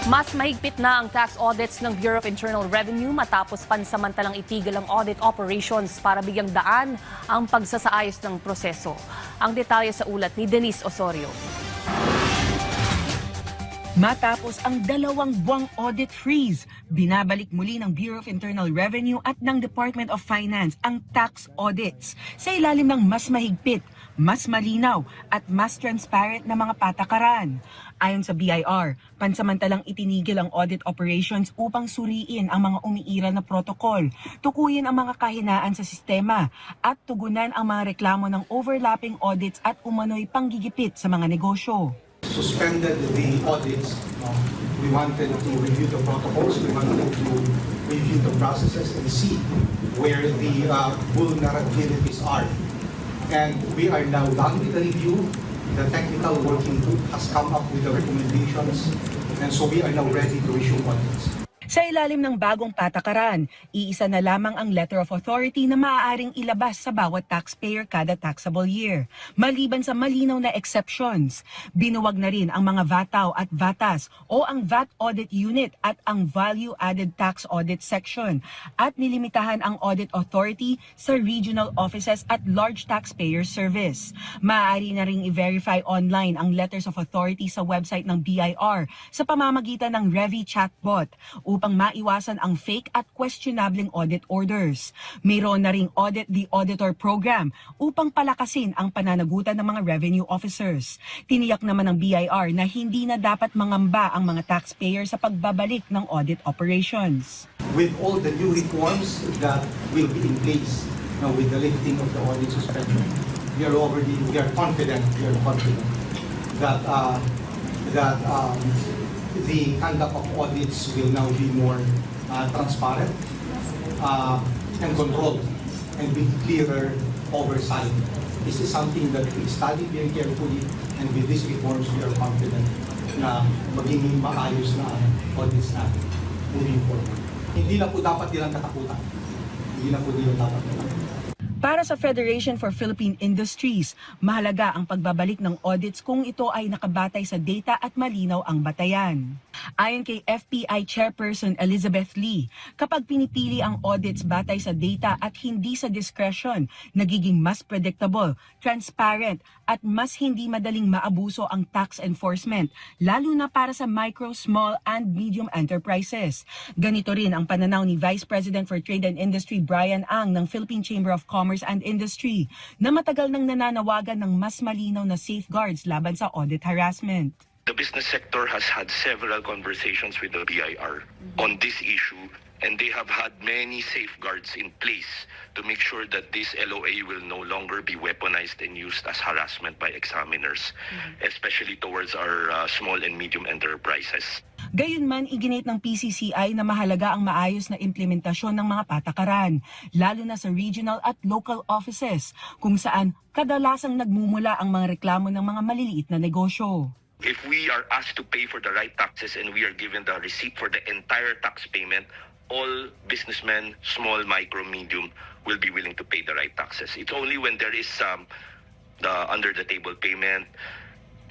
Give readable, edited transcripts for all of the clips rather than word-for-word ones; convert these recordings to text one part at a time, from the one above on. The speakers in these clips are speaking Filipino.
Mas mahigpit na ang tax audits ng Bureau of Internal Revenue matapos pansamantalang itigil ang audit operations para bigyang daan ang pagsasaayos ng proseso. Ang detalye sa ulat ni Denise Osorio. Matapos ang 2 buwang audit freeze, binabalik muli ng Bureau of Internal Revenue at ng Department of Finance ang tax audits sa ilalim ng mas mahigpit, mas malinaw at mas transparent na mga patakaran. Ayon sa BIR, pansamantalang itinigil ang audit operations upang suriin ang mga umiiral na protokol, tukuyin ang mga kahinaan sa sistema at tugunan ang mga reklamo ng overlapping audits at umano'y panggigipit sa mga negosyo. Suspended the audits. We wanted to review the protocols, we wanted to review the processes and see where the vulnerabilities are. And we are now done with the review. The technical working group has come up with the recommendations, and so we are now ready to issue audits. Sa ilalim ng bagong patakaran, iisa na lamang ang letter of authority na maaaring ilabas sa bawat taxpayer kada taxable year, maliban sa malinaw na exceptions. Binuwag na rin ang mga VATAW at VATAS o ang VAT Audit Unit at ang Value Added Tax Audit Section at nilimitahan ang audit authority sa regional offices at large taxpayer service. Maaari na ring i-verify online ang letters of authority sa website ng BIR sa pamamagitan ng Revi chatbot upang maiwasan ang fake at questionabling audit orders. Mayroon na ring Audit the Auditor program upang palakasin ang pananagutan ng mga revenue officers. Tiniyak naman ng BIR na hindi na dapat mangamba ang mga taxpayer sa pagbabalik ng audit operations. With all the new reforms that will be in place now with the lifting of the audit suspension, we are confident that the conduct of audits will now be more transparent and controlled and with clearer oversight. This is something that we studied very carefully, and with these reforms we are confident na magiging maayos na audits natin moving forward. Hindi na po dapat nilang katakutan. Hindi na po nilang dapat katakutan. Para sa Federation for Philippine Industries, mahalaga ang pagbabalik ng audits kung ito ay nakabatay sa data at malinaw ang batayan. Ayon kay FPI Chairperson Elizabeth Lee, kapag pinipili ang audits batay sa data at hindi sa discretion, nagiging mas predictable, transparent at mas hindi madaling maabuso ang tax enforcement, lalo na para sa micro, small and medium enterprises. Ganito rin ang pananaw ni Vice President for Trade and Industry Brian Ang ng Philippine Chamber of Commerce and Industry na matagal nang nananawagan ng mas malinaw na safeguards laban sa audit harassment. The business sector has had several conversations with the BIR on this issue, and they have had many safeguards in place to make sure that this LOA will no longer be weaponized and used as harassment by examiners, especially towards our small and medium enterprises. Gayunman, iginit ng PCCI na mahalaga ang maayos na implementasyon ng mga patakaran, lalo na sa regional at local offices, kung saan kadalasang nagmumula ang mga reklamo ng mga maliliit na negosyo. If we are asked to pay for the right taxes and we are given the receipt for the entire tax payment, all businessmen, small, micro, medium, will be willing to pay the right taxes. It's only when there is the under-the-table payment,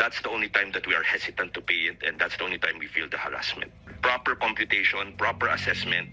that's the only time that we are hesitant to pay it, and that's the only time we feel the harassment. Proper computation, proper assessment,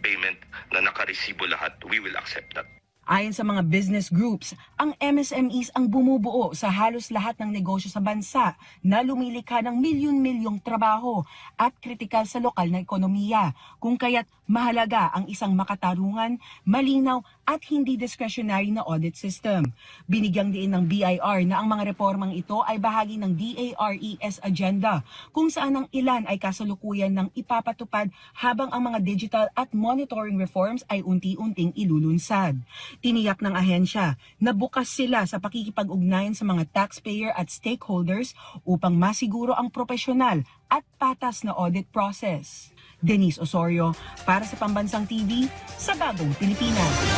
payment na nakaresibo lahat, we will accept that. Ayon sa mga business groups, ang MSMEs ang bumubuo sa halos lahat ng negosyo sa bansa na lumilikha ng milyon-milyong trabaho at kritikal sa lokal na ekonomiya, kung kaya't mahalaga ang isang makatarungan, malinaw at hindi discretionary na audit system. Binigyang diin ng BIR na ang mga reformang ito ay bahagi ng DARES agenda, kung saan ang ilan ay kasalukuyan ng ipapatupad habang ang mga digital at monitoring reforms ay unti-unting ilulunsad. Tiniyak ng ahensya na bukas sila sa pakikipag-ugnayan sa mga taxpayer at stakeholders upang masiguro ang profesional at patas na audit process. Denise Osorio para sa Pambansang TV sa Bagong Pilipinas.